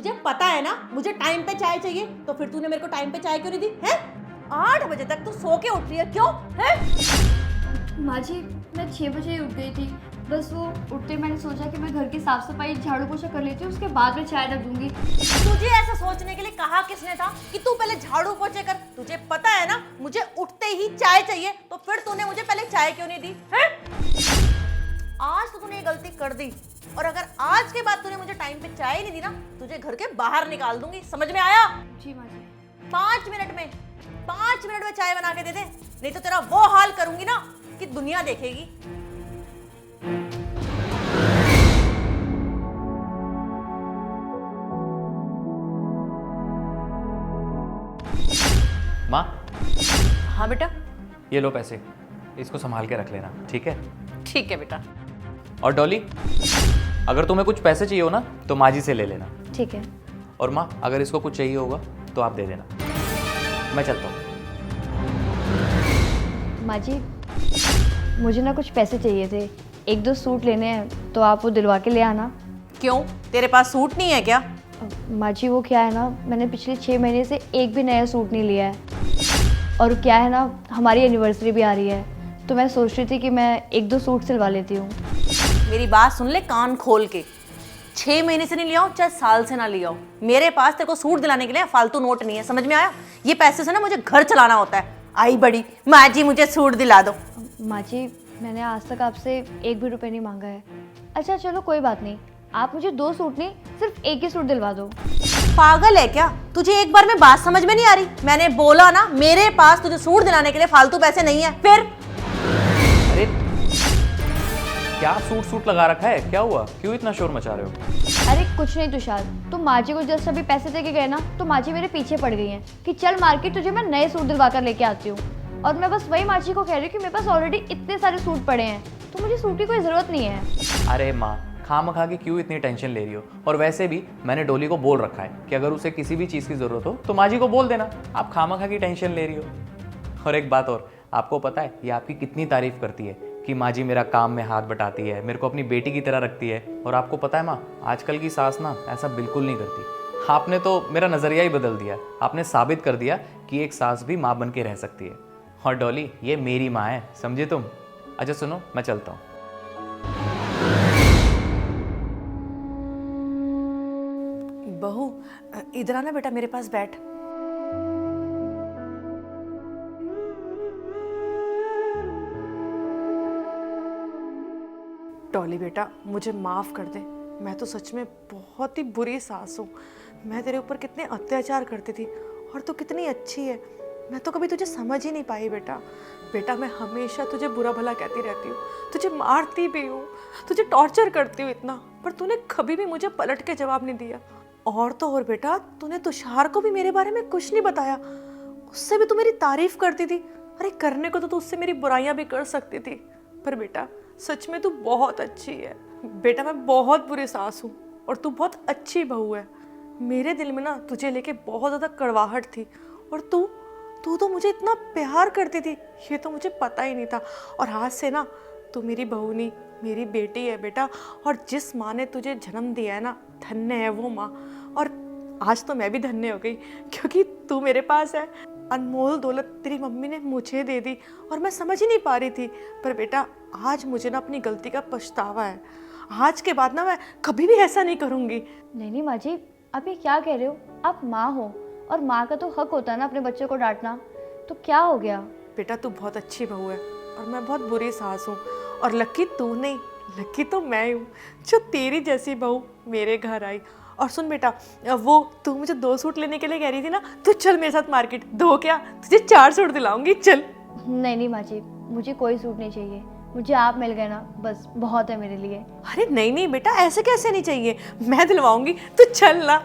तुझे पता है ना मुझे टाइम पे चाय चाहिए, तो फिर तूने मेरे को टाइम पे चाय क्यों नहीं दी है? 8 बजे तक तू सो के उठ रही है क्यों है? माँ जी मैं 6 बजे ही उठ गई थी, बस वो उठते मैंने सोचा कि मैं घर की साफ सफाई झाड़ू पोछा कर लेती हूँ, उसके बाद में चाय रख दूंगी। तुझे ऐसा सोचने के लिए कहा किसने था कि तू पहले झाड़ू पोछे कर? तुझे पता है ना मुझे उठते ही चाय चाहिए, तो फिर तूने मुझे पहले चाय क्यों नहीं दी है? आज तो तूने ये गलती कर दी, और अगर आज के बाद तूने मुझे टाइम पे चाय नहीं दी ना, तुझे घर के बाहर निकाल दूंगी, समझ में आया? जी माँ जी। 5 मिनट में चाय बना के दे दे, नहीं तो तेरा वो हाल करूंगी ना कि दुनिया देखेगी। माँ, हाँ बेटा। ये लो पैसे, इसको संभाल के रख लेना, ठीक है? ठीक है बेटा। और डॉली, अगर तुम्हें कुछ पैसे चाहिए हो ना तो माँ जी से ले लेना। ठीक है। और माँ, अगर इसको कुछ चाहिए होगा तो आप दे देना। मैं चलता हूँ। माँ जी मुझे ना कुछ पैसे चाहिए थे, 1-2 सूट लेने हैं, तो आप वो दिलवा के ले आना। क्यों, तेरे पास सूट नहीं है क्या? माँ जी वो क्या है ना, मैंने पिछले 6 महीने से एक भी नया सूट नहीं लिया है, और क्या है ना हमारी एनिवर्सरी भी आ रही है, तो मैं सोच रही थी कि मैं 1-2 सूट सिलवा लेती हूँ। मेरी बात सुन ले कान खोल के, 6 महीने से नहीं लिया हो चाहे साल से ना लिया हो, मेरे पास तेरे को सूट दिलाने के लिए फालतू नोट नहीं है, समझ में आया? ये पैसे से ना मुझे घर चलाना होता है। आई बड़ी माँ जी मुझे सूट दिला दो। माँ जी मैंने आज तक आपसे 1 भी रुपये नहीं मांगा है। अच्छा चलो कोई बात नहीं, आप मुझे 2 सूट नहीं सिर्फ 1 ही सूट दिलवा दो। पागल है क्या? तुझे एक बार में बात समझ में नहीं आ रही? मैंने बोला ना मेरे पास तुझे सूट दिलाने के लिए फालतू पैसे नहीं है। फिर अरे क्या सूट लगा रखा है? क्या हुआ? क्यों इतना शोर मचा रहे हो? अरे कुछ नहीं तुषार, तुम माँ जी को जस्ट अभी पैसे दे के गए ना, तो माँ जी मेरे पीछे पड़ गई हैं कि चल मार्केट तुझे मैं नए सूट दिलवा कर लेके आती हूँ, और मैं बस वही माँ जी को कह रही हूँ कि मेरे पास ऑलरेडी इतने सारे सूट पड़े हैं, तो मुझे सूट की कोई ज़रूरत नहीं है। अरे माँ, खामखा के क्यों इतनी टेंशन ले रही हो? और वैसे भी मैंने डोली को बोल रखा है कि अगर उसे किसी भी चीज़ की ज़रूरत हो तो माँ जी को बोल देना। आप खामखा की टेंशन ले रही हो। और एक बात और, आपको पता है ये आपकी कितनी तारीफ़ करती है कि माँ जी मेरा काम में हाथ बटाती है, मेरे को अपनी बेटी की तरह रखती है। और आपको पता है माँ, आजकल की सास ना ऐसा बिल्कुल नहीं करती। आपने तो मेरा नज़रिया ही बदल दिया। आपने साबित कर दिया कि एक सास भी माँ बन के रह सकती है। और डॉली ये मेरी माँ है, समझे तुम? अच्छा सुनो, मैं चलता हूँ। बहू इधर आना बेटा, मेरे पास बैठ। डॉली बेटा मुझे माफ कर दे, मैं तो सच में बहुत ही बुरी सास हूँ। मैं तेरे ऊपर कितने अत्याचार करती थी, और तू कितनी अच्छी है, मैं तो कभी तुझे समझ ही नहीं पाई बेटा। बेटा मैं हमेशा तुझे बुरा भला कहती रहती हूँ, तुझे मारती भी हूँ, तुझे टॉर्चर करती हूँ इतना, पर तूने कभी भी मुझे पलट के जवाब नहीं दिया। और तो और बेटा तूने तुषार को भी मेरे बारे में कुछ नहीं बताया, उससे भी तू मेरी तारीफ करती थी। अरे करने को तो तू उससे मेरी बुराइयां भी कर सकती थी, पर बेटा सच में तू बहुत अच्छी है। बेटा मैं बहुत बुरी सास हूँ और तू बहुत अच्छी बहू है। मेरे दिल में ना तुझे लेके बहुत ज़्यादा कड़वाहट थी, और तू तो मुझे इतना प्यार करती थी, ये तो मुझे पता ही नहीं था। और आज से ना तू मेरी बहू नहीं, मेरी बेटी है बेटा। और जिस माँ ने तुझे जन्म दिया है ना, धन्य है वो माँ। और आज तो मैं भी धन्य हो गई, क्योंकि तू मेरे पास है। अनमोल दौलत तेरी मम्मी ने मुझे दे दी, और मैं समझ ही नहीं पा रही थी। पर बेटा आज मुझे ना अपनी गलती का पछतावा है। आज के बाद ना मैं कभी भी ऐसा नहीं करूँगी। नहीं माँ जी, आप ये क्या कह रहे हो? आप माँ हो, और माँ का तो हक होता है ना अपने बच्चों को डांटना, तो क्या हो गया? बेटा तू बहुत अच्छी बहू है, और मैं बहुत बुरी सास हूँ। और लकी तू नहीं, लकी तो मैं हूँ जो तेरी जैसी बहू मेरे घर आई। और सुन बेटा, वो तू मुझे 2 सूट लेने के लिए कह रही थी ना, तू चल मेरे साथ मार्केट। 2 क्या, तुझे 4 सूट दिलाऊंगी, चल। नहीं माँ जी, मुझे कोई सूट नहीं चाहिए, मुझे आप मिल गए ना, बस बहुत है मेरे लिए। अरे नहीं बेटा, ऐसे कैसे नहीं चाहिए, मैं दिलवाऊंगी, तू चल ना।